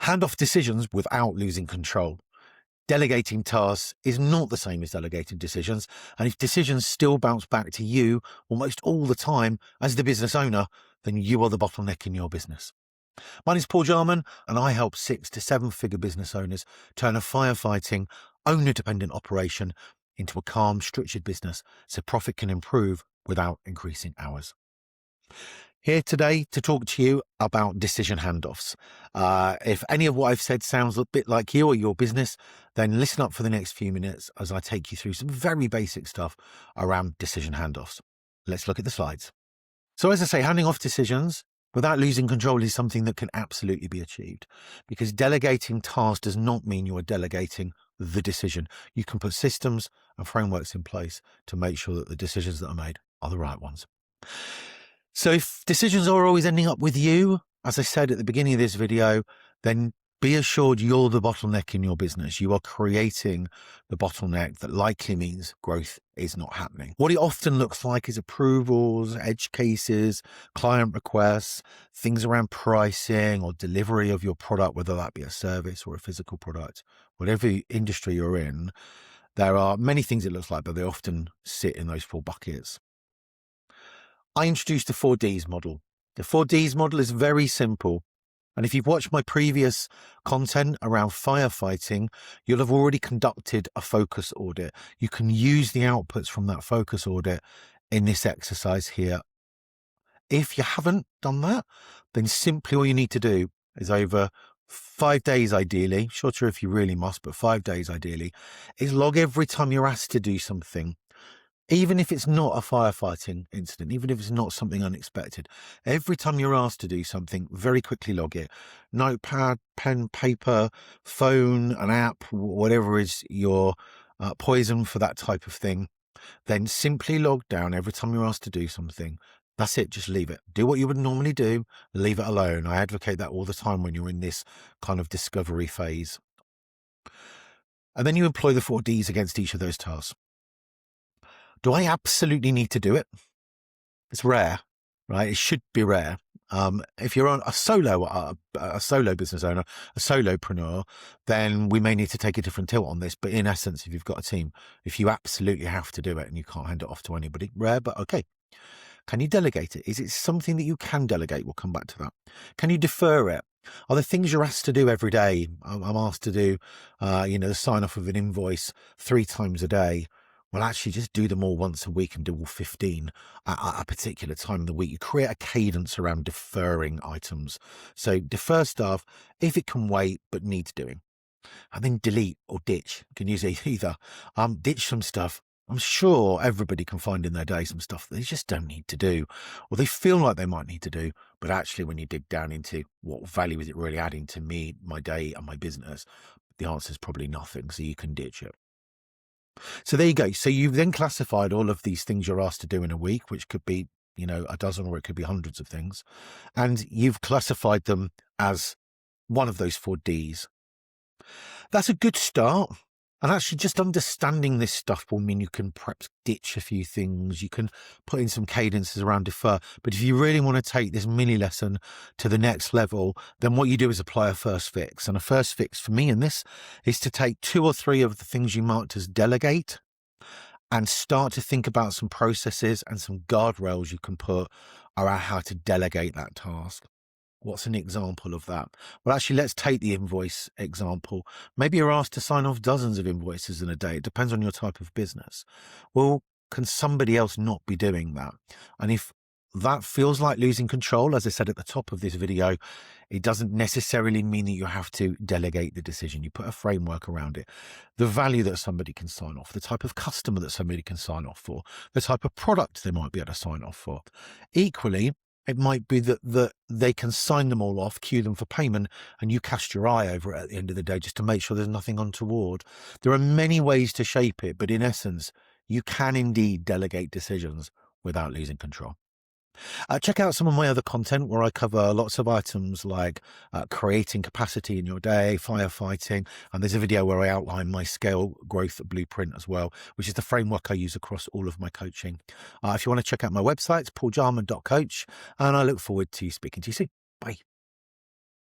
Hand off decisions without losing control. Delegating tasks is not the same as delegating decisions, and if decisions still bounce back to you almost all the time as the business owner, then you are the bottleneck in your business. My name is Paul Jarman, and I help 6 to 7 figure business owners turn a firefighting, owner-dependent operation into a calm, structured business so profit can improve without increasing hours. Here today to talk to you about decision handoffs. If any of what I've said sounds a bit like you or your business, then listen up for the next few minutes as I take you through some very basic stuff around decision handoffs. Let's look at the slides. So as I say, handing off decisions without losing control is something that can absolutely be achieved, because delegating tasks does not mean you are delegating the decision. You can put systems and frameworks in place to make sure that the decisions that are made are the right ones. So if decisions are always ending up with you, as I said at the beginning of this video, then be assured you're the bottleneck in your business. You are creating the bottleneck that likely means growth is not happening. What it often looks like is approvals, edge cases, client requests, things around pricing or delivery of your product, whether that be a service or a physical product, whatever industry you're in. There are many things it looks like, but they often sit in those 4 buckets. I introduced the 4Ds model. The 4Ds model is very simple. And if you've watched my previous content around firefighting, you'll have already conducted a focus audit. You can use the outputs from that focus audit in this exercise here. If you haven't done that, then simply all you need to do is over 5 days ideally, shorter if you really must, but 5 days ideally, is log every time you're asked to do something. Even if it's not a firefighting incident, even if it's not something unexpected, every time you're asked to do something, very quickly log it. Notepad, pen, paper, phone, an app, whatever is your poison for that type of thing. Then simply log down every time you're asked to do something. That's it. Just leave it. Do what you would normally do. Leave it alone. I advocate that all the time when you're in this kind of discovery phase. And then you employ the 4Ds against each of those tasks. Do I absolutely need to do it? It's rare, right? It should be rare. If you're on a solo business owner, a solopreneur, then we may need to take a different tilt on this. But in essence, if you've got a team, if you absolutely have to do it and you can't hand it off to anybody, rare, but okay. Can you delegate it? Is it something that you can delegate? We'll come back to that. Can you defer it? Are there things you're asked to do every day? I'm asked to do, the sign off of an invoice 3 times a day. Well, actually, just do them all once a week and do all 15 at a particular time of the week. You create a cadence around deferring items. So defer stuff if it can wait but needs doing. And then delete or ditch. You can use either. Ditch some stuff. I'm sure everybody can find in their day some stuff they just don't need to do, or they feel like they might need to do. But actually, when you dig down into what value is it really adding to me, my day and my business, the answer is probably nothing. So you can ditch it. So there you go. So you've then classified all of these things you're asked to do in a week, which could be, a dozen, or it could be hundreds of things. And you've classified them as one of those 4Ds. That's a good start. And actually just understanding this stuff will mean you can perhaps ditch a few things. You can put in some cadences around defer. But if you really want to take this mini lesson to the next level, then what you do is apply a first fix. And a first fix for me in this is to take 2 or 3 of the things you marked as delegate and start to think about some processes and some guardrails you can put around how to delegate that task. What's an example of that? Well, actually, let's take the invoice example. Maybe you're asked to sign off dozens of invoices in a day. It depends on your type of business. Well, can somebody else not be doing that? And if that feels like losing control, as I said at the top of this video, it doesn't necessarily mean that you have to delegate the decision. You put a framework around it. The value that somebody can sign off, the type of customer that somebody can sign off for, the type of product they might be able to sign off for. Equally, it might be that they can sign them all off, queue them for payment, and you cast your eye over it at the end of the day just to make sure there's nothing untoward. There are many ways to shape it, but in essence, you can indeed delegate decisions without losing control. Check out some of my other content where I cover lots of items like creating capacity in your day, firefighting, and there's a video where I outline my scale growth blueprint as well, which is the framework I use across all of my coaching. If you want to check out my website, it's pauljarman.coach, and I look forward to speaking to you soon. Bye.